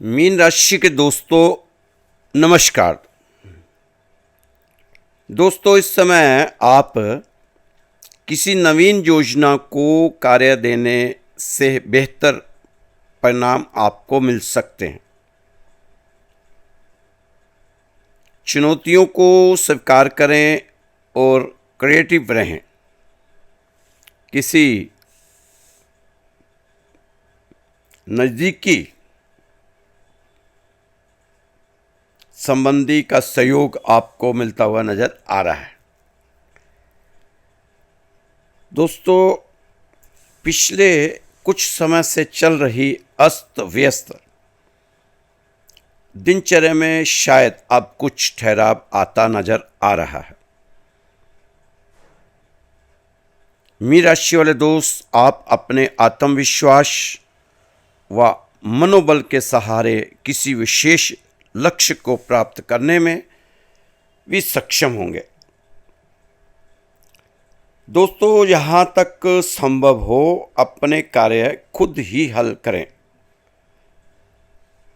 Mean राशि के दोस्तों नमस्कार। दोस्तों, इस समय आप किसी नवीन योजना को कार्य देने से बेहतर परिणाम आपको मिल सकते हैं। चुनौतियों को स्वीकार करें और क्रिएटिव रहें। किसी नज़दीकी संबंधी का सहयोग आपको मिलता हुआ नजर आ रहा है। दोस्तों, पिछले कुछ समय से चल रही अस्त व्यस्त दिनचर्या में शायद अब कुछ ठहराव आता नजर आ रहा है। मीन राशि वाले दोस्त, आप अपने आत्मविश्वास व मनोबल के सहारे किसी विशेष लक्ष्य को प्राप्त करने में भी सक्षम होंगे। दोस्तों, जहाँ तक संभव हो अपने कार्य खुद ही हल करें।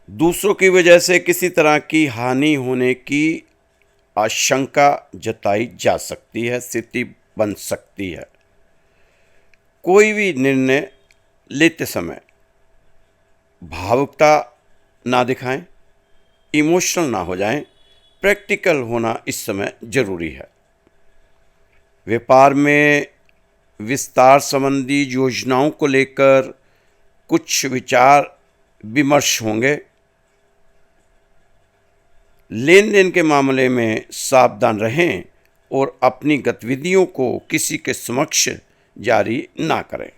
दूसरों की वजह से किसी तरह की हानि होने की आशंका जताई जा सकती है, स्थिति बन सकती है। कोई भी निर्णय लेते समय भावुकता ना दिखाएं, इमोशनल ना हो जाएं, प्रैक्टिकल होना इस समय जरूरी है। व्यापार में विस्तार संबंधी योजनाओं को लेकर कुछ विचार विमर्श होंगे। लेन देन के मामले में सावधान रहें और अपनी गतिविधियों को किसी के समक्ष जारी ना करें।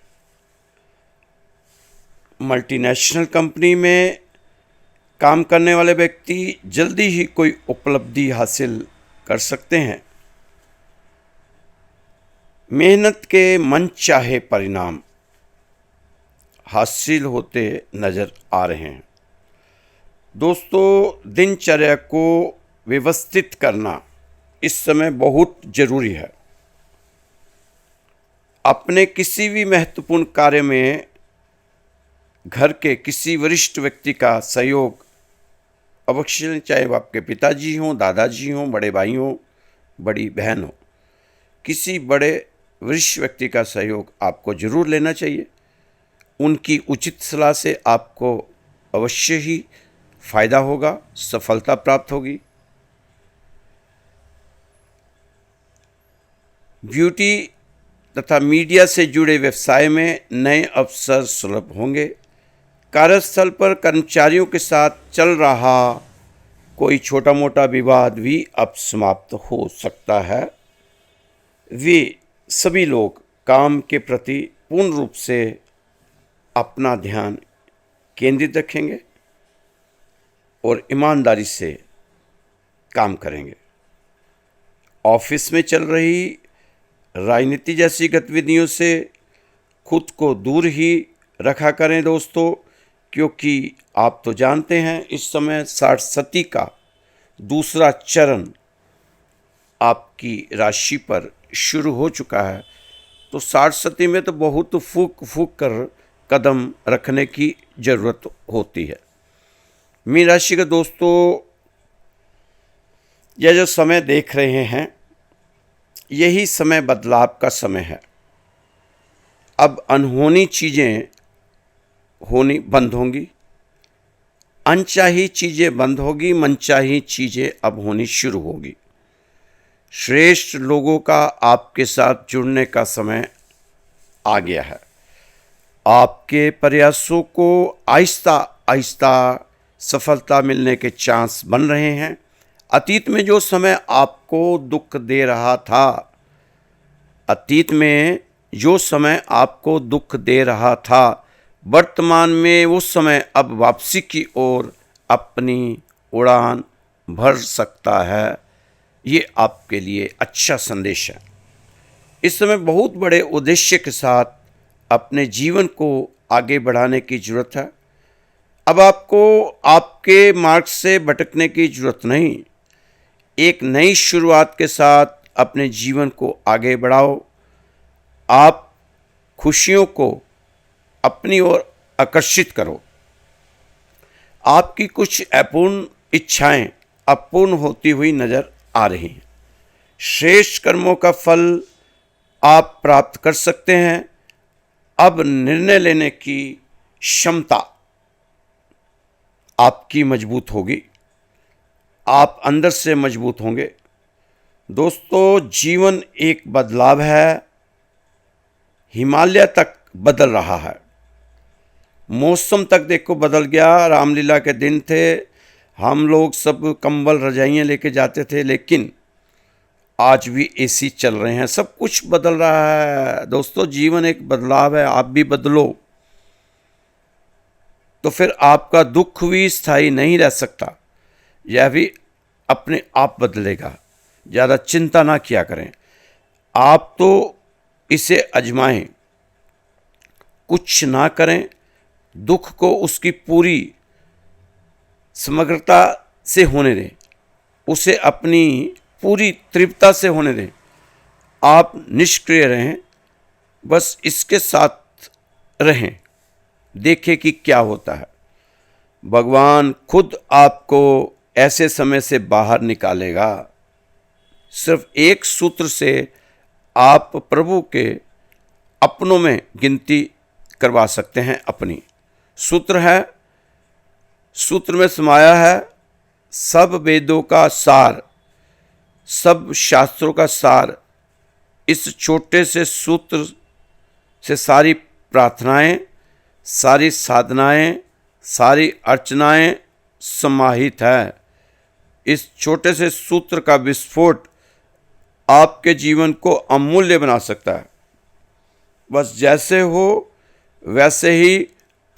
मल्टीनेशनल कंपनी में काम करने वाले व्यक्ति जल्दी ही कोई उपलब्धि हासिल कर सकते हैं। मेहनत के मनचाहे परिणाम हासिल होते नजर आ रहे हैं। दोस्तों, दिनचर्या को व्यवस्थित करना इस समय बहुत जरूरी है। अपने किसी भी महत्वपूर्ण कार्य में घर के किसी वरिष्ठ व्यक्ति का सहयोग अवश्य लें, चाहे वो आपके पिताजी हों, दादाजी हों, बड़े भाई हों, बड़ी बहन हो। किसी बड़े वरिष्ठ व्यक्ति का सहयोग आपको जरूर लेना चाहिए। उनकी उचित सलाह से आपको अवश्य ही फायदा होगा, सफलता प्राप्त होगी। ब्यूटी तथा मीडिया से जुड़े व्यवसाय में नए अवसर सुलभ होंगे। कार्यस्थल पर कर्मचारियों के साथ चल रहा कोई छोटा मोटा विवाद भी अब समाप्त हो सकता है। वे सभी लोग काम के प्रति पूर्ण रूप से अपना ध्यान केंद्रित रखेंगे और ईमानदारी से काम करेंगे। ऑफिस में चल रही राजनीति जैसी गतिविधियों से खुद को दूर ही रखा करें दोस्तों, क्योंकि आप तो जानते हैं इस समय सरस्वती का दूसरा चरण आपकी राशि पर शुरू हो चुका है। तो सरस्वती में तो बहुत फूक फूक कर कदम रखने की ज़रूरत होती है। मीन राशि के दोस्तों, यह जो समय देख रहे हैं यही समय बदलाव का समय है। अब अनहोनी चीज़ें होनी बंद होंगी, अनचाही चीज़ें बंद होगी, मनचाही चीज़ें अब होनी शुरू होगी। श्रेष्ठ लोगों का आपके साथ जुड़ने का समय आ गया है। आपके प्रयासों को आहिस्ता आहिस्ता सफलता मिलने के चांस बन रहे हैं। अतीत में जो समय आपको दुख दे रहा था, वर्तमान में वो समय अब वापसी की ओर अपनी उड़ान भर सकता है। ये आपके लिए अच्छा संदेश है। इस समय बहुत बड़े उद्देश्य के साथ अपने जीवन को आगे बढ़ाने की जरूरत है। अब आपको आपके मार्ग से भटकने की जरूरत नहीं। एक नई शुरुआत के साथ अपने जीवन को आगे बढ़ाओ। आप खुशियों को अपनी ओर आकर्षित करो। आपकी कुछ अपूर्ण इच्छाएं अपूर्ण होती हुई नजर आ रही हैं। श्रेष्ठ कर्मों का फल आप प्राप्त कर सकते हैं। अब निर्णय लेने की क्षमता आपकी मजबूत होगी, आप अंदर से मजबूत होंगे। दोस्तों, जीवन एक बदलाव है, हिमालय तक बदल रहा है। मौसम तक देखो बदल गया। रामलीला के दिन थे, हम लोग सब कंबल रजाइयाँ लेके जाते थे, लेकिन आज भी एसी चल रहे हैं। सब कुछ बदल रहा है दोस्तों, जीवन एक बदलाव है। आप भी बदलो तो फिर आपका दुख भी स्थायी नहीं रह सकता, यह भी अपने आप बदलेगा। ज़्यादा चिंता ना किया करें, आप तो इसे आजमाएं, कुछ ना करें, दुख को उसकी पूरी समग्रता से होने दें, उसे अपनी पूरी तीव्रता से होने दें। आप निष्क्रिय रहें, बस इसके साथ रहें, देखें कि क्या होता है। भगवान खुद आपको ऐसे समय से बाहर निकालेगा। सिर्फ एक सूत्र से आप प्रभु के अपनों में गिनती करवा सकते हैं अपनी। सूत्र में समाया है सब वेदों का सार, सब शास्त्रों का सार। इस छोटे से सूत्र से सारी प्रार्थनाएं, सारी साधनाएं, सारी अर्चनाएं समाहित है। इस छोटे से सूत्र का विस्फोट आपके जीवन को अमूल्य बना सकता है। बस जैसे हो वैसे ही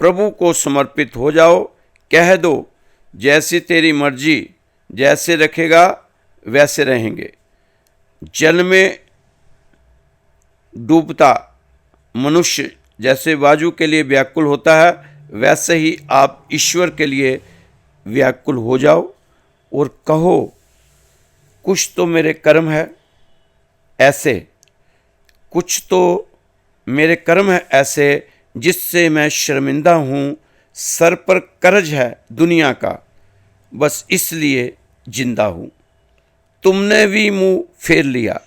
प्रभु को समर्पित हो जाओ। कह दो, जैसी तेरी मर्जी, जैसे रखेगा वैसे रहेंगे। जल में डूबता मनुष्य जैसे वायु के लिए व्याकुल होता है, वैसे ही आप ईश्वर के लिए व्याकुल हो जाओ और कहो, कुछ तो मेरे कर्म है ऐसे, कुछ तो मेरे कर्म है ऐसे जिससे मैं शर्मिंदा हूँ। सर पर कर्ज है दुनिया का, बस इसलिए जिंदा हूँ। तुमने भी मुंह फेर लिया,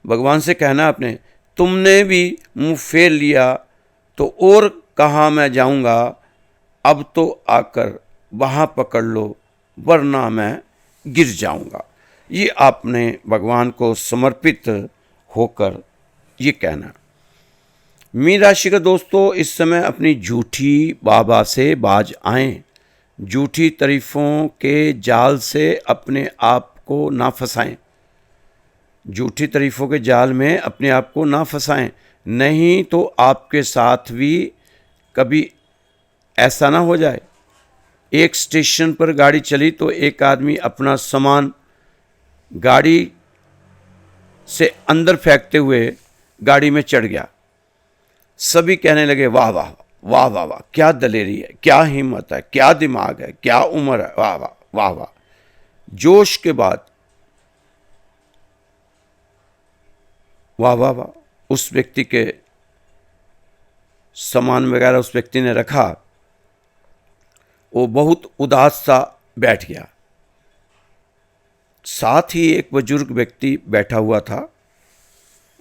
भगवान से कहना आपने, तुमने भी मुंह फेर लिया तो और कहाँ मैं जाऊँगा। अब तो आकर वहाँ पकड़ लो, वरना मैं गिर जाऊँगा। ये आपने भगवान को समर्पित होकर ये कहना। मीन राशि का दोस्तों, इस समय अपनी झूठी बाबा से बाज आएं। झूठी तारीफों के जाल से अपने आप को ना फंसाएं। झूठी तारीफों के जाल में अपने आप को ना फंसाएं, नहीं तो आपके साथ भी कभी ऐसा ना हो जाए। एक स्टेशन पर गाड़ी चली तो एक आदमी अपना सामान गाड़ी से अंदर फेंकते हुए गाड़ी में चढ़ गया। सभी कहने लगे, वाह वाह वाह वाह वाह, क्या दलेरी है, क्या हिम्मत है, क्या दिमाग है, क्या उम्र है, वाह वाह वाह वाह। जोश के बाद वाह वाह वाह। उस व्यक्ति के सामान वगैरह उस व्यक्ति ने रखा, वो बहुत उदास सा बैठ गया। साथ ही एक बुजुर्ग व्यक्ति बैठा हुआ था।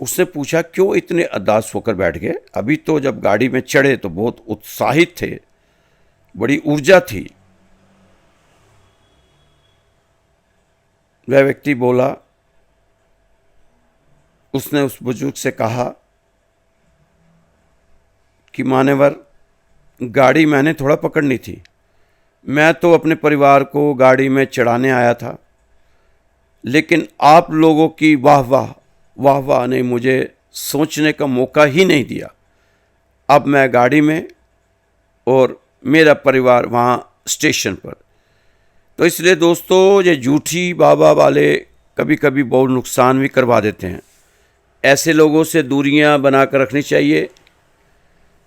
उसने पूछा, क्यों इतने उदास होकर बैठ गए? अभी तो जब गाड़ी में चढ़े तो बहुत उत्साहित थे, बड़ी ऊर्जा थी। वह व्यक्ति बोला, उसने उस बुजुर्ग से कहा कि मान्यवर, गाड़ी मैंने थोड़ा पकड़नी थी, मैं तो अपने परिवार को गाड़ी में चढ़ाने आया था, लेकिन आप लोगों की वाह वाह वाह वाह ने मुझे सोचने का मौका ही नहीं दिया। अब मैं गाड़ी में और मेरा परिवार वहाँ स्टेशन पर। तो इसलिए दोस्तों, ये झूठी बाबा वाले कभी कभी बहुत नुकसान भी करवा देते हैं। ऐसे लोगों से दूरियां बनाकर रखनी चाहिए।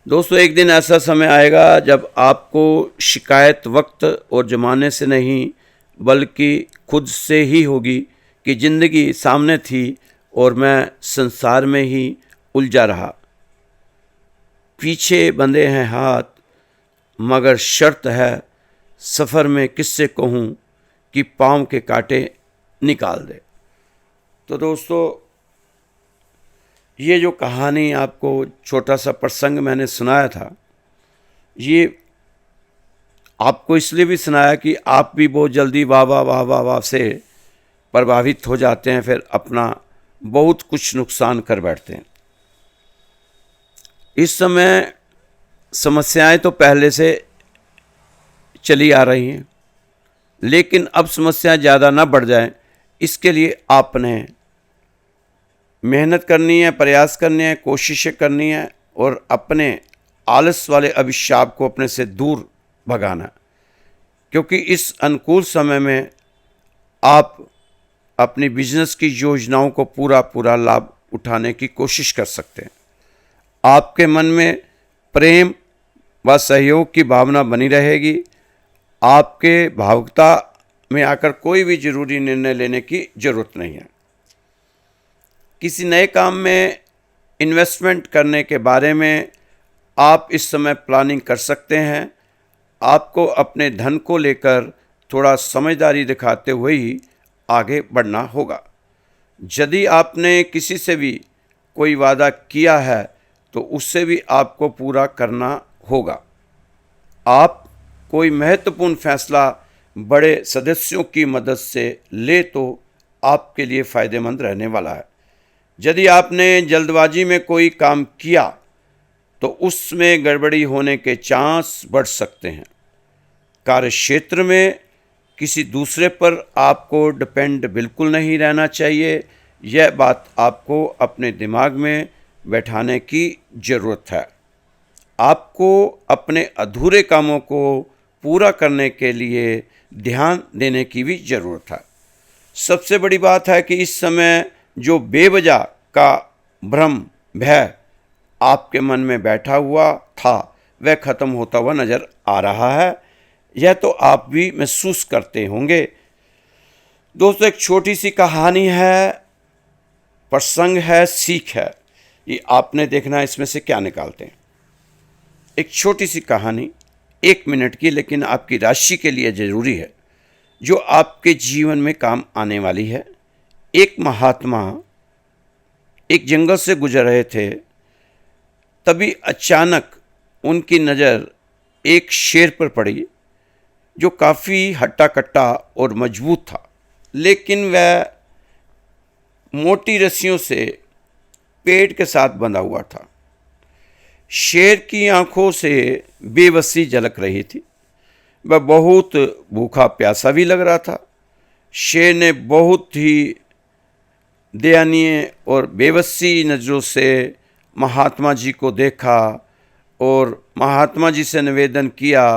दोस्तों, एक दिन ऐसा समय आएगा जब आपको शिकायत वक्त और ज़माने से नहीं बल्कि खुद से ही होगी कि ज़िंदगी सामने थी और मैं संसार में ही उलझा रहा। पीछे बंधे हैं हाथ, मगर शर्त है सफ़र में किससे कहूँ कि पाँव के कांटे निकाल दे। तो दोस्तों, ये जो कहानी आपको छोटा सा प्रसंग मैंने सुनाया था, ये आपको इसलिए भी सुनाया कि आप भी बहुत जल्दी वाह वाह वाह वाह वाह से प्रभावित हो जाते हैं, फिर अपना बहुत कुछ नुकसान कर बैठते हैं। इस समय समस्याएं तो पहले से चली आ रही हैं, लेकिन अब समस्याएं ज़्यादा ना बढ़ जाएं, इसके लिए आपने मेहनत करनी है, प्रयास करने हैं, कोशिशें करनी है और अपने आलस वाले अभिशाप को अपने से दूर भगाना। क्योंकि इस अनुकूल समय में आप अपनी बिजनेस की योजनाओं को पूरा लाभ उठाने की कोशिश कर सकते हैं। आपके मन में प्रेम व सहयोग की भावना बनी रहेगी। आपके भावुकता में आकर कोई भी जरूरी निर्णय लेने की जरूरत नहीं है। किसी नए काम में इन्वेस्टमेंट करने के बारे में आप इस समय प्लानिंग कर सकते हैं। आपको अपने धन को लेकर थोड़ा समझदारी दिखाते हुए ही आगे बढ़ना होगा। यदि आपने किसी से भी कोई वादा किया है तो उससे भी आपको पूरा करना होगा। आप कोई महत्वपूर्ण फैसला बड़े सदस्यों की मदद से ले तो आपके लिए फ़ायदेमंद रहने वाला है। यदि आपने जल्दबाजी में कोई काम किया तो उसमें गड़बड़ी होने के चांस बढ़ सकते हैं। कार्यक्षेत्र में किसी दूसरे पर आपको डिपेंड बिल्कुल नहीं रहना चाहिए। यह बात आपको अपने दिमाग में बैठाने की ज़रूरत है। आपको अपने अधूरे कामों को पूरा करने के लिए ध्यान देने की भी ज़रूरत है। सबसे बड़ी बात है कि इस समय जो बेवजह का भ्रम भय आपके मन में बैठा हुआ था वह खत्म होता हुआ नज़र आ रहा है। यह तो आप भी महसूस करते होंगे। दोस्तों, एक छोटी सी कहानी है, प्रसंग है, सीख है। ये आपने देखना इसमें से क्या निकालते हैं। एक छोटी सी कहानी 1 मिनट की, लेकिन आपकी राशि के लिए ज़रूरी है, जो आपके जीवन में काम आने वाली है। एक महात्मा एक जंगल से गुजर रहे थे। तभी अचानक उनकी नज़र एक शेर पर पड़ी जो काफ़ी हट्टा कट्टा और मजबूत था, लेकिन वह मोटी रस्सियों से पेड़ के साथ बंधा हुआ था। शेर की आंखों से बेबसी झलक रही थी। वह बहुत भूखा प्यासा भी लग रहा था। शेर ने बहुत ही दयनीय और बेबसी नज़रों से महात्मा जी को देखा और महात्मा जी से निवेदन किया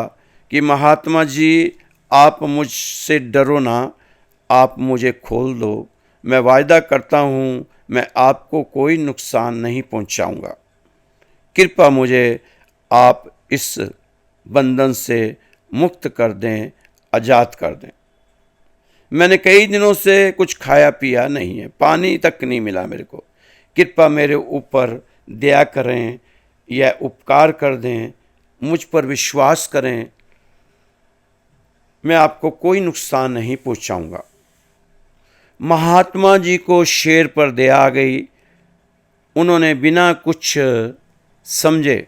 कि महात्मा जी, आप मुझसे डरो ना, आप मुझे खोल दो। मैं वायदा करता हूँ मैं आपको कोई नुकसान नहीं पहुँचाऊँगा। कृपया मुझे आप इस बंधन से मुक्त कर दें, आज़ाद कर दें। मैंने कई दिनों से कुछ खाया पिया नहीं है, पानी तक नहीं मिला मेरे को। कृपया मेरे ऊपर दया करें या उपकार कर दें, मुझ पर विश्वास करें, मैं आपको कोई नुकसान नहीं पहुंचाऊंगा। महात्मा जी को शेर पर दया आ गई। उन्होंने बिना कुछ समझे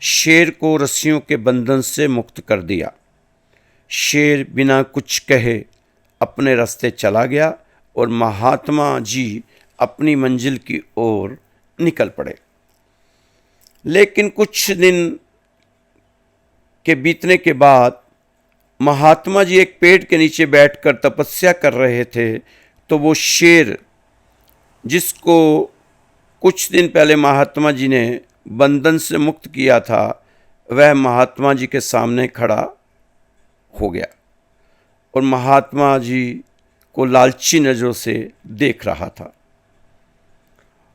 शेर को रस्सियों के बंधन से मुक्त कर दिया। शेर बिना कुछ कहे अपने रास्ते चला गया और महात्मा जी अपनी मंजिल की ओर निकल पड़े। लेकिन कुछ दिन के बीतने के बाद महात्मा जी एक पेड़ के नीचे बैठकर तपस्या कर रहे थे, तो वो शेर जिसको कुछ दिन पहले महात्मा जी ने बंधन से मुक्त किया था, वह महात्मा जी के सामने खड़ा हो गया और महात्मा जी को लालची नज़रों से देख रहा था।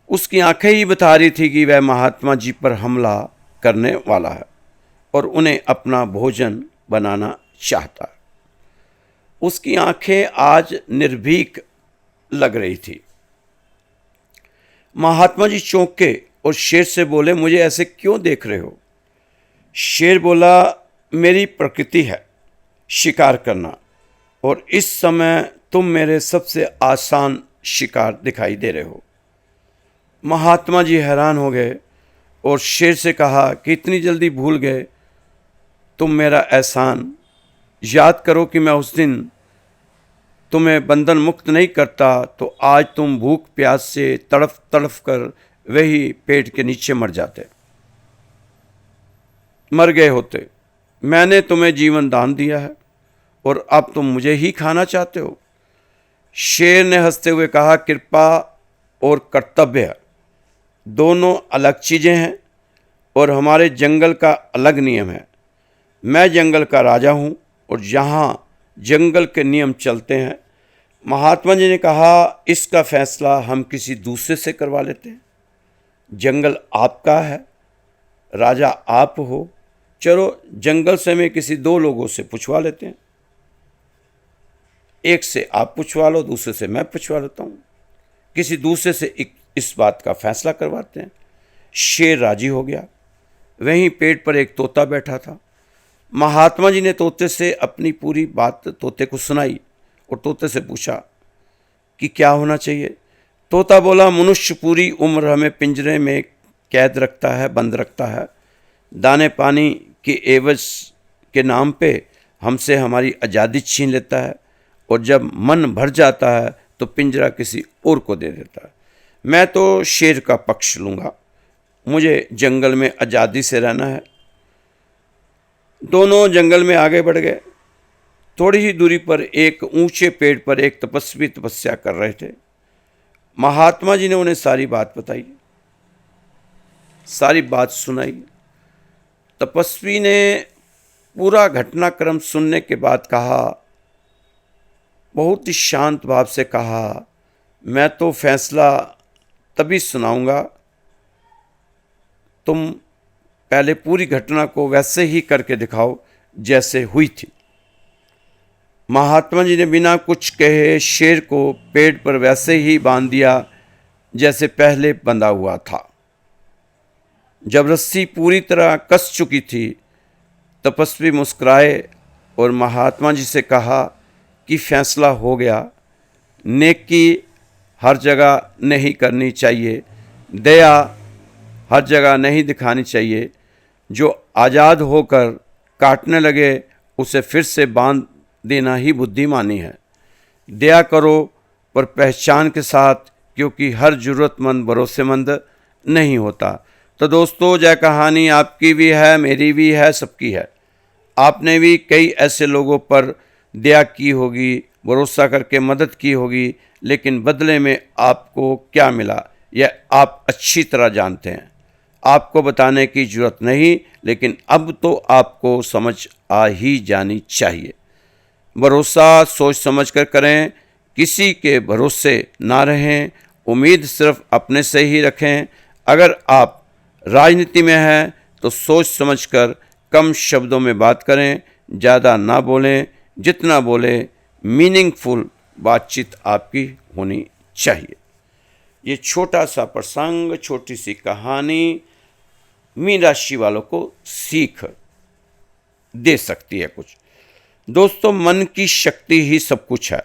उसकी आंखें ही बता रही थी कि वह महात्मा जी पर हमला करने वाला है और उन्हें अपना भोजन बनाना चाहता है। उसकी आंखें आज निर्भीक लग रही थी। महात्मा जी चौंके और शेर से बोले, मुझे ऐसे क्यों देख रहे हो? शेर बोला, मेरी प्रकृति है, शिकार करना, और इस समय तुम मेरे सबसे आसान शिकार दिखाई दे रहे हो। महात्मा जी हैरान हो गए और शेर से कहा कि इतनी जल्दी भूल गए तुम मेरा एहसान। याद करो कि मैं उस दिन तुम्हें बंधन मुक्त नहीं करता तो आज तुम भूख प्यास से तड़फ तड़फ कर वही पेड़ के नीचे मर गए होते। मैंने तुम्हें जीवन दान दिया है और अब तुम मुझे ही खाना चाहते हो। शेर ने हंसते हुए कहा, कृपा और कर्तव्य दोनों अलग चीज़ें हैं और हमारे जंगल का अलग नियम है। मैं जंगल का राजा हूँ और यहाँ जंगल के नियम चलते हैं। महात्मा जी ने कहा, इसका फैसला हम किसी दूसरे से करवा लेते हैं। जंगल आपका है, राजा आप हो। चलो जंगल से मैं किसी 2 लोगों से पूछवा लेते हैं। एक से आप पूछवा लो, दूसरे से मैं पूछवा लेता हूँ। किसी दूसरे से इस बात का फैसला करवाते हैं। शेर राजी हो गया। वहीं पेड़ पर एक तोता बैठा था। महात्मा जी ने तोते से अपनी पूरी बात तोते को सुनाई और तोते से पूछा कि क्या होना चाहिए। तोता बोला, मनुष्य पूरी उम्र हमें पिंजरे में कैद रखता है, बंद रखता है। दाने पानी के एवज के नाम पे हमसे हमारी आज़ादी छीन लेता है और जब मन भर जाता है तो पिंजरा किसी और को दे देता है। मैं तो शेर का पक्ष लूँगा, मुझे जंगल में आज़ादी से रहना है। दोनों जंगल में आगे बढ़ गए। थोड़ी ही दूरी पर एक ऊंचे पेड़ पर एक तपस्वी तपस्या कर रहे थे। महात्मा जी ने उन्हें सारी बात बताई, सारी बात सुनाई। तपस्वी ने पूरा घटनाक्रम सुनने के बाद कहा, बहुत ही शांत भाव से कहा, मैं तो फैसला तभी सुनाऊंगा, तुम पहले पूरी घटना को वैसे ही करके दिखाओ जैसे हुई थी। महात्मा जी ने बिना कुछ कहे शेर को पेड़ पर वैसे ही बांध दिया जैसे पहले बंधा हुआ था। जब रस्सी पूरी तरह कस चुकी थी, तपस्वी मुस्कुराए और महात्मा जी से कहा कि फैसला हो गया। नेकी हर जगह नहीं करनी चाहिए, दया हर जगह नहीं दिखानी चाहिए। जो आज़ाद होकर काटने लगे उसे फिर से बांध देना ही बुद्धिमानी है। दया करो पर पहचान के साथ, क्योंकि हर ज़रूरतमंद भरोसेमंद नहीं होता। तो दोस्तों, यह कहानी आपकी भी है, मेरी भी है, सबकी है। आपने भी कई ऐसे लोगों पर दया की होगी, भरोसा करके मदद की होगी, लेकिन बदले में आपको क्या मिला यह आप अच्छी तरह जानते हैं। आपको बताने की ज़रूरत नहीं, लेकिन अब तो आपको समझ आ ही जानी चाहिए। भरोसा सोच समझ कर करें, किसी के भरोसे ना रहें, उम्मीद सिर्फ अपने से ही रखें। अगर आप राजनीति में हैं तो सोच समझकर कम शब्दों में बात करें, ज़्यादा ना बोलें। जितना बोले मीनिंगफुल बातचीत आपकी होनी चाहिए। ये छोटा सा प्रसंग, छोटी सी कहानी मीन राशि वालों को सीख दे सकती है कुछ। दोस्तों, मन की शक्ति ही सब कुछ है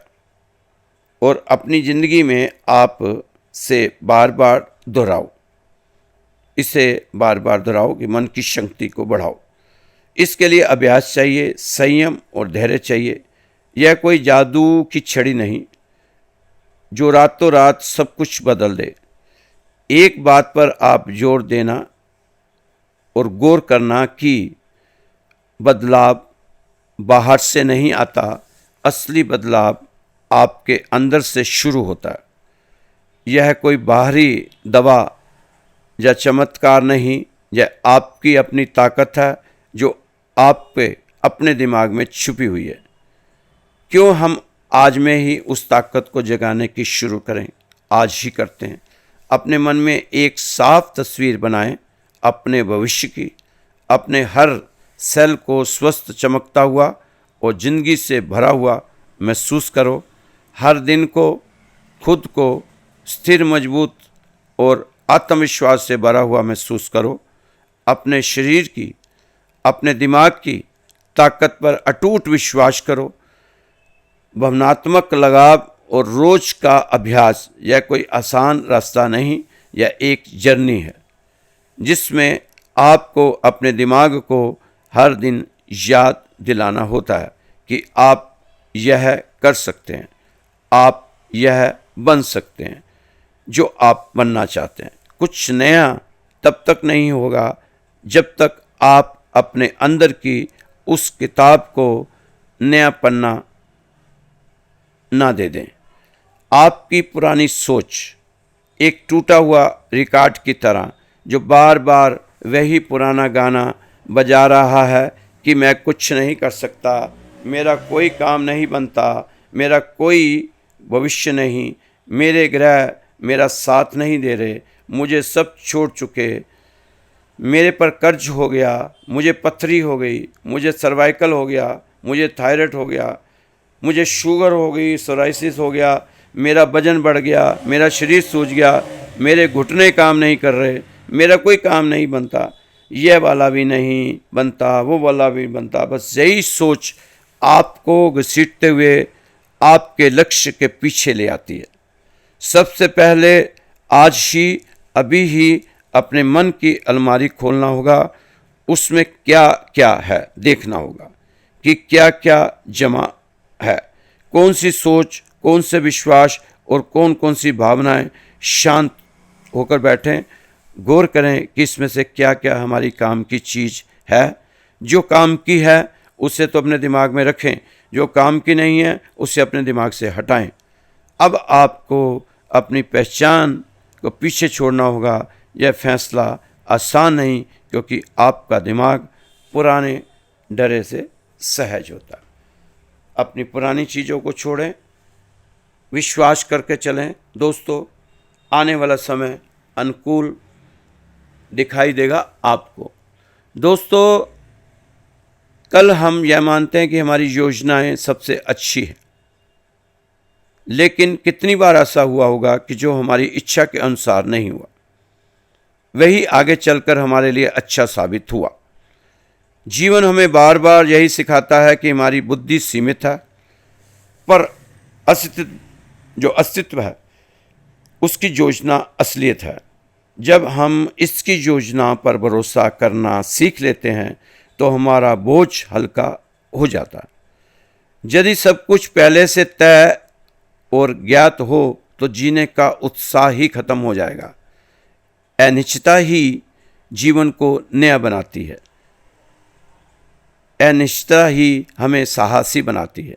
और अपनी ज़िंदगी में आप से बार बार दोहराओ, इसे बार बार दोहराओ कि मन की शक्ति को बढ़ाओ। इसके लिए अभ्यास चाहिए, संयम और धैर्य चाहिए। यह कोई जादू की छड़ी नहीं जो रातों रात सब कुछ बदल दे। एक बात पर आप जोर देना और गौर करना कि बदलाव बाहर से नहीं आता, असली बदलाव आपके अंदर से शुरू होता है। यह कोई बाहरी दवा या चमत्कार नहीं, यह आपकी अपनी ताकत है जो आप पे अपने दिमाग में छुपी हुई है। क्यों हम आज में ही उस ताकत को जगाने की शुरू करें? आज ही करते हैं। अपने मन में एक साफ तस्वीर बनाएं अपने भविष्य की। अपने हर सेल को स्वस्थ, चमकता हुआ और ज़िंदगी से भरा हुआ महसूस करो। हर दिन को खुद को स्थिर, मजबूत और आत्मविश्वास से भरा हुआ महसूस करो। अपने शरीर की, अपने दिमाग की, ताकत पर अटूट विश्वास करो। भावनात्मक लगाव और रोज का अभ्यास यह कोई आसान रास्ता नहीं, यह एक जर्नी है जिसमें आपको अपने दिमाग को हर दिन याद दिलाना होता है कि आप यह कर सकते हैं, आप यह बन सकते हैं जो आप बनना चाहते हैं। कुछ नया तब तक नहीं होगा जब तक आप अपने अंदर की उस किताब को नया पन्ना ना दे दें। आपकी पुरानी सोच एक टूटा हुआ रिकॉर्ड की तरह जो बार बार वही पुराना गाना बजा रहा है कि मैं कुछ नहीं कर सकता, मेरा कोई काम नहीं बनता, मेरा कोई भविष्य नहीं, मेरे ग्रह मेरा साथ नहीं दे रहे, मुझे सब छोड़ चुके, मेरे पर कर्ज हो गया, मुझे पथरी हो गई, मुझे सर्वाइकल हो गया, मुझे थायराइड हो गया, मुझे शुगर हो गई, सोराइसिस हो गया, मेरा वजन बढ़ गया, मेरा शरीर सूज गया, मेरे घुटने काम नहीं कर रहे, मेरा कोई काम नहीं बनता, यह वाला भी नहीं बनता, वो वाला भी बनता। बस यही सोच आपको घसीटते हुए आपके लक्ष्य के पीछे ले आती है। सबसे पहले आज ही, अभी ही अपने मन की अलमारी खोलना होगा, उसमें क्या क्या है देखना होगा कि क्या क्या जमा है, कौन सी सोच, कौन से विश्वास और कौन कौन सी भावनाएं। शांत होकर बैठें, गौर करें कि इसमें से क्या क्या हमारी काम की चीज़ है। जो काम की है उसे तो अपने दिमाग में रखें, जो काम की नहीं है उसे अपने दिमाग से हटाएं। अब आपको अपनी पहचान को पीछे छोड़ना होगा। यह फैसला आसान नहीं, क्योंकि आपका दिमाग पुराने डरे से सहज होता है। अपनी पुरानी चीज़ों को छोड़ें, विश्वास करके चलें। दोस्तों, आने वाला समय अनुकूल दिखाई देगा आपको। दोस्तों, कल हम यह मानते हैं कि हमारी योजनाएं सबसे अच्छी हैं, लेकिन कितनी बार ऐसा हुआ होगा कि जो हमारी इच्छा के अनुसार नहीं हुआ वही आगे चलकर हमारे लिए अच्छा साबित हुआ। जीवन हमें बार बार यही सिखाता है कि हमारी बुद्धि सीमित है, पर अस्तित्व है उसकी योजना असलियत है। जब हम इसकी योजना पर भरोसा करना सीख लेते हैं तो हमारा बोझ हल्का हो जाता है। यदि सब कुछ पहले से तय और ज्ञात हो तो जीने का उत्साह ही खत्म हो जाएगा। अनिश्चितता ही जीवन को नया बनाती है, अनिश्चितता ही हमें साहसी बनाती है।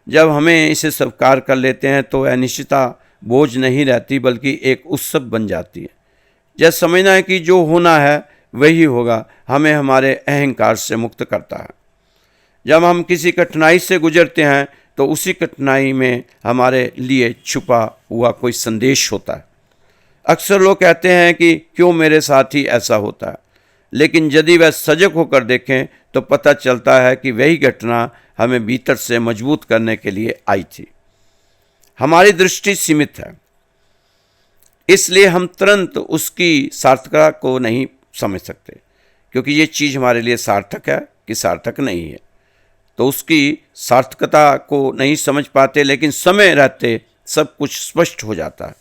जब हमें इसे स्वीकार कर लेते हैं तो अनिश्चितता बोझ नहीं रहती, बल्कि एक उत्सव बन जाती है। यह समझना है कि जो होना है वही होगा, हमें हमारे अहंकार से मुक्त करता है। जब हम किसी कठिनाई से गुजरते हैं तो उसी कठिनाई में हमारे लिए छुपा हुआ कोई संदेश होता है। अक्सर लोग कहते हैं कि क्यों मेरे साथ ही ऐसा होता है, लेकिन यदि वह सजग होकर देखें तो पता चलता है कि वही घटना हमें भीतर से मजबूत करने के लिए आई थी। हमारी दृष्टि सीमित है, इसलिए हम तुरंत उसकी सार्थकता को नहीं समझ सकते, क्योंकि ये चीज़ हमारे लिए सार्थक है कि सार्थक नहीं है, तो उसकी सार्थकता को नहीं समझ पाते। लेकिन समय रहते सब कुछ स्पष्ट हो जाता है।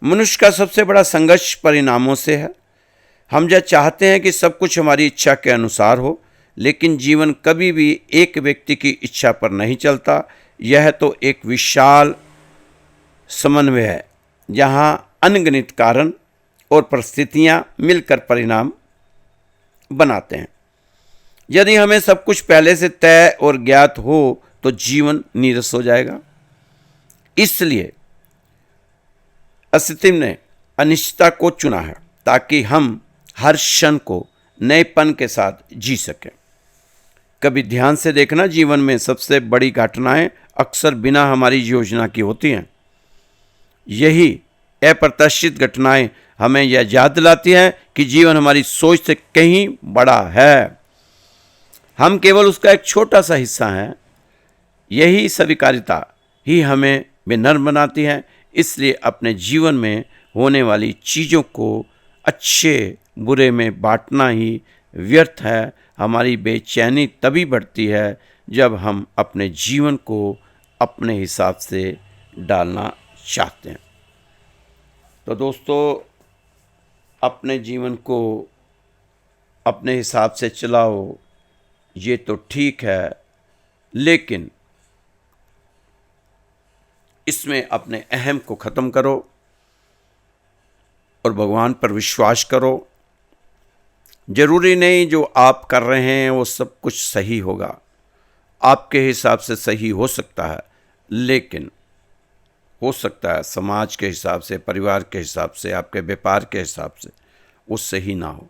मनुष्य का सबसे बड़ा संघर्ष परिणामों से है। हम यह चाहते हैं कि सब कुछ हमारी इच्छा के अनुसार हो, लेकिन जीवन कभी भी एक व्यक्ति की इच्छा पर नहीं चलता। यह तो एक विशाल समन्वय है, जहाँ अनगिनत कारण और परिस्थितियाँ मिलकर परिणाम बनाते हैं। यदि हमें सब कुछ पहले से तय और ज्ञात हो तो जीवन नीरस हो जाएगा। इसलिए अस्तित्व ने अनिश्चितता को चुना है ताकि हम हर क्षण को नएपन के साथ जी सकें। कभी ध्यान से देखना, जीवन में सबसे बड़ी घटनाएं अक्सर बिना हमारी योजना की होती हैं। यही अप्रत्याशित घटनाएं हमें यह याद दिलाती हैं कि जीवन हमारी सोच से कहीं बड़ा है, हम केवल उसका एक छोटा सा हिस्सा हैं। यही स्वीकार्यता ही हमें बेनर्म बनाती है। इसलिए अपने जीवन में होने वाली चीज़ों को अच्छे बुरे में बांटना ही व्यर्थ है। हमारी बेचैनी तभी बढ़ती है जब हम अपने जीवन को अपने हिसाब से डालना चाहते हैं। तो दोस्तों, अपने जीवन को अपने हिसाब से चलाओ, ये तो ठीक है, लेकिन इसमें अपने अहम को ख़त्म करो और भगवान पर विश्वास करो। जरूरी नहीं जो आप कर रहे हैं वो सब कुछ सही होगा, आपके हिसाब से सही हो सकता है, लेकिन हो सकता है समाज के हिसाब से, परिवार के हिसाब से, आपके व्यापार के हिसाब से वो सही ना हो।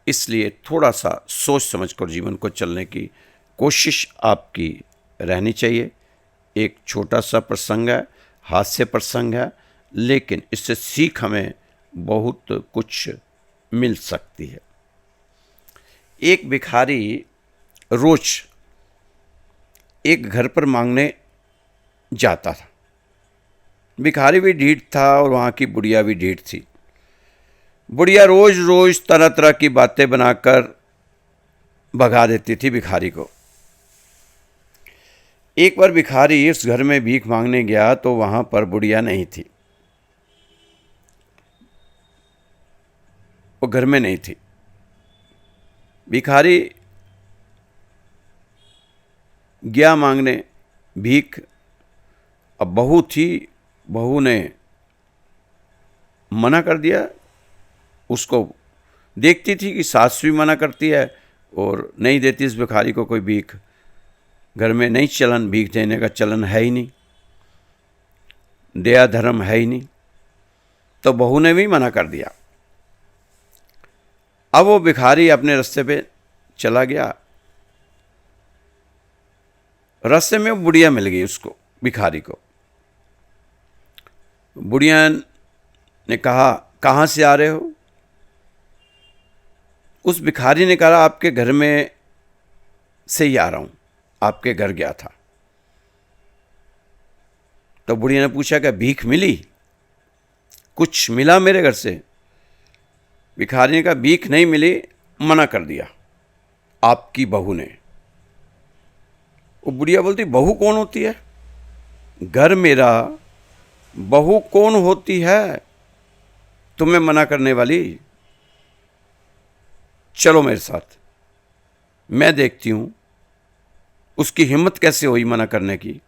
इसलिए थोड़ा सा सोच समझ कर जीवन को चलने की कोशिश आपकी रहनी चाहिए। एक छोटा सा प्रसंग है, हास्य प्रसंग है, लेकिन इससे सीख हमें बहुत कुछ मिल सकती है। एक भिखारी रोज एक घर पर मांगने जाता था। भिखारी भी ढीठ था और वहाँ की बुढ़िया भी ढीठ थी। बुढ़िया रोज रोज तरह तरह की बातें बनाकर भगा देती थी भिखारी को। एक बार भिखारी उस घर में भीख मांगने गया तो वहां पर बुढ़िया नहीं थी, वो घर में नहीं थी। भिखारी गया मांगने भीख। अब बहू थी, बहू ने मना कर दिया। उसको देखती थी कि सास भी मना करती है और नहीं देती इस भिखारी को कोई भीख। घर में नहीं चलन, भीख देने का चलन है ही नहीं, दया धर्म है ही नहीं, तो बहू ने भी मना कर दिया। अब वो भिखारी अपने रास्ते पे चला गया। रास्ते में वो बुढ़िया मिल गई उसको, भिखारी को। बुढ़िया ने कहा, कहाँ से आ रहे हो? उस भिखारी ने कहा, आपके घर में से ही आ रहा हूं, आपके घर गया था। तो बुढ़िया ने पूछा कि भीख मिली, कुछ मिला मेरे घर से? भिखारी ने कहा, भीख नहीं मिली, मना कर दिया आपकी बहू ने। वो बुढ़िया बोलती, बहू कौन होती है? घर मेरा, बहू कौन होती है तुम्हें मना करने वाली? चलो मेरे साथ, मैं देखती हूं उसकी हिम्मत कैसे हुई मना करने की।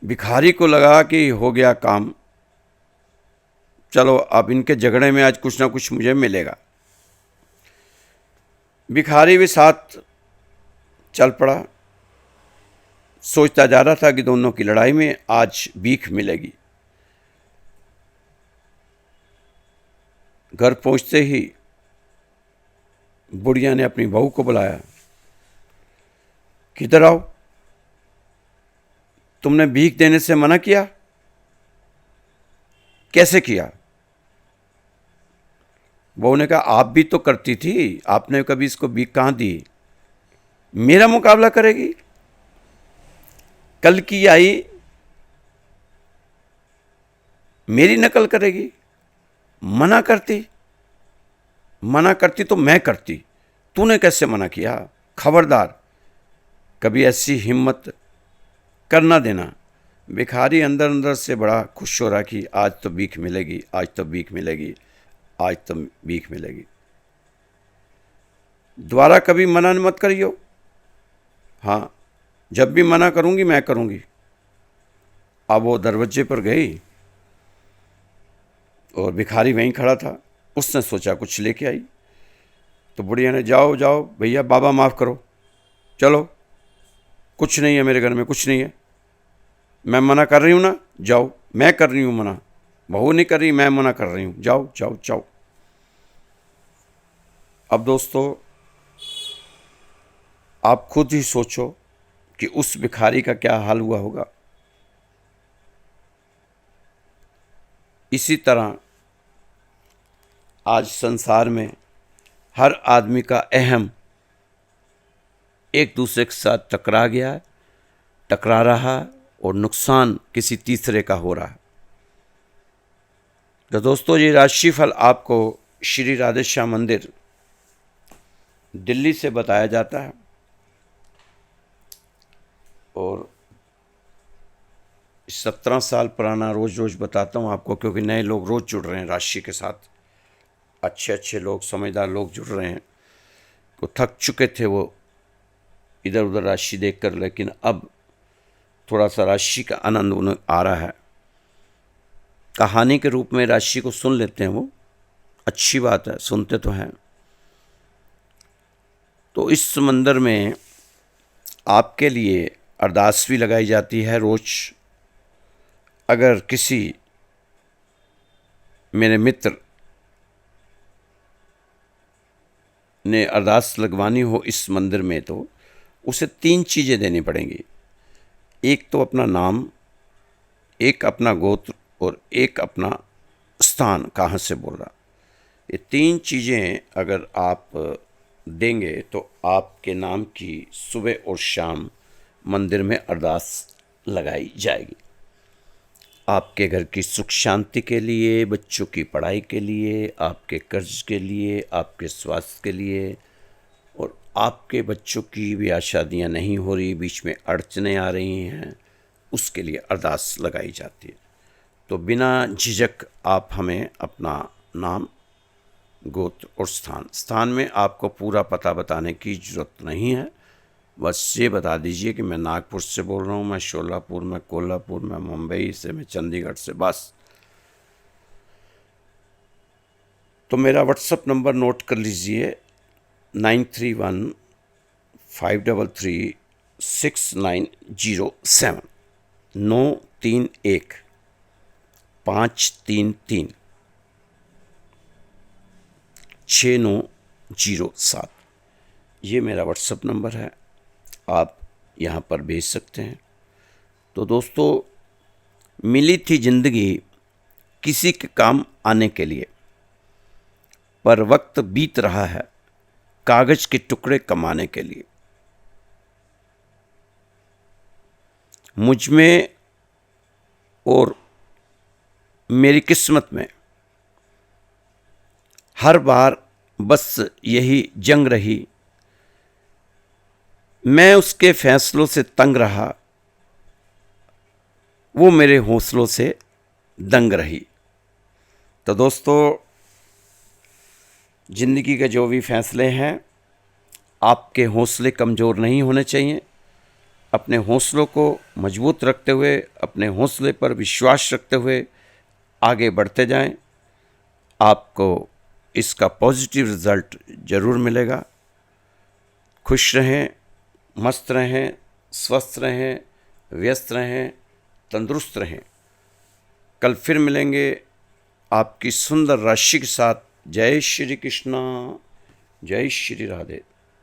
भिखारी को लगा कि हो गया काम, चलो अब इनके झगड़े में आज कुछ ना कुछ मुझे मिलेगा। भिखारी भी साथ चल पड़ा। सोचता जा रहा था कि दोनों की लड़ाई में आज भीख मिलेगी। घर पहुंचते ही बुढ़िया ने अपनी बहू को बुलाया, किधर आओ, तुमने भीख देने से मना किया? कैसे किया? बहू ने कहा, आप भी तो करती थी, आपने कभी इसको भीख कहां दी? मेरा मुकाबला करेगी? कल की आई मेरी नकल करेगी? मना करती तो मैं करती, तूने कैसे मना किया? खबरदार, कभी ऐसी हिम्मत करना देना। भिखारी अंदर अंदर से बड़ा खुश हो रहा कि आज तो भीख मिलेगी, आज तो भीख मिलेगी, आज तो भीख मिलेगी। दोबारा कभी मना मत करियो। हाँ, जब भी मना करूंगी मैं करूंगी। अब वो दरवाजे पर गई और भिखारी वहीं खड़ा था। उसने सोचा कुछ लेके आई। तो बुढ़िया ने, जाओ जाओ भैया, बाबा माफ़ करो, चलो, कुछ नहीं है मेरे घर में, कुछ नहीं है, मैं मना कर रही हूँ ना, जाओ, मैं कर रही हूँ मना, बहू नहीं कर रही, मैं मना कर रही हूँ, जाओ जाओ जाओ। अब दोस्तों, आप खुद ही सोचो कि उस भिखारी का क्या हाल हुआ होगा। इसी तरह आज संसार में हर आदमी का अहम एक दूसरे के साथ टकरा गया है, टकरा रहा है और नुकसान किसी तीसरे का हो रहा है। तो दोस्तों, ये राशिफल आपको श्री राधेश्याम मंदिर दिल्ली से बताया जाता है। और 17 साल पुराना रोज़ रोज़ बताता हूँ आपको, क्योंकि नए लोग रोज़ जुड़ रहे हैं राशि के साथ। अच्छे अच्छे लोग, समझदार लोग जुड़ रहे हैं। वो थक चुके थे वो इधर उधर राशि देखकर, लेकिन अब थोड़ा सा राशि का आनंद उन्हें आ रहा है। कहानी के रूप में राशि को सुन लेते हैं वो, अच्छी बात है, सुनते तो हैं। तो इस समंदर में आपके लिए अरदास भी लगाई जाती है रोज। अगर किसी मेरे मित्र ने अरदास लगवानी हो इस मंदिर में, तो उसे 3 चीज़ें देनी पड़ेंगी। एक तो अपना नाम, एक अपना गोत्र और एक अपना स्थान, कहाँ से बोल रहा। ये 3 चीज़ें अगर आप देंगे तो आपके नाम की सुबह और शाम मंदिर में अरदास लगाई जाएगी। आपके घर की सुख शांति के लिए, बच्चों की पढ़ाई के लिए, आपके कर्ज के लिए, आपके स्वास्थ्य के लिए, और आपके बच्चों की ब्याह शादियाँ नहीं हो रही, बीच में अड़चनें आ रही हैं, उसके लिए अरदास लगाई जाती है। तो बिना झिझक आप हमें अपना नाम, गोत्र और स्थान में आपको पूरा पता बताने की ज़रूरत नहीं है। बस ये बता दीजिए कि मैं नागपुर से बोल रहा हूँ, मैं शोलापुर, मैं कोल्हापुर, मैं मुंबई से, मैं चंडीगढ़ से, बस। तो मेरा व्हाट्सअप नंबर नोट कर लीजिए, 9315336907, 931-533-6907। ये मेरा व्हाट्सअप नंबर है, आप यहाँ पर भेज सकते हैं। तो दोस्तों, मिली थी ज़िंदगी किसी के काम आने के लिए, पर वक्त बीत रहा है कागज़ के टुकड़े कमाने के लिए। मुझ में और मेरी किस्मत में हर बार बस यही जंग रही, मैं उसके फैसलों से तंग रहा, वो मेरे हौसलों से दंग रही। तो दोस्तों, ज़िंदगी के जो भी फैसले हैं, आपके हौसले कमज़ोर नहीं होने चाहिए। अपने हौसलों को मजबूत रखते हुए, अपने हौसले पर विश्वास रखते हुए आगे बढ़ते जाएं। आपको इसका पॉजिटिव रिज़ल्ट ज़रूर मिलेगा। खुश रहें, मस्त रहें, स्वस्थ रहें, व्यस्त रहें, तंदुरुस्त रहें। कल फिर मिलेंगे आपकी सुंदर राशि के साथ। जय श्री कृष्णा, जय श्री राधे।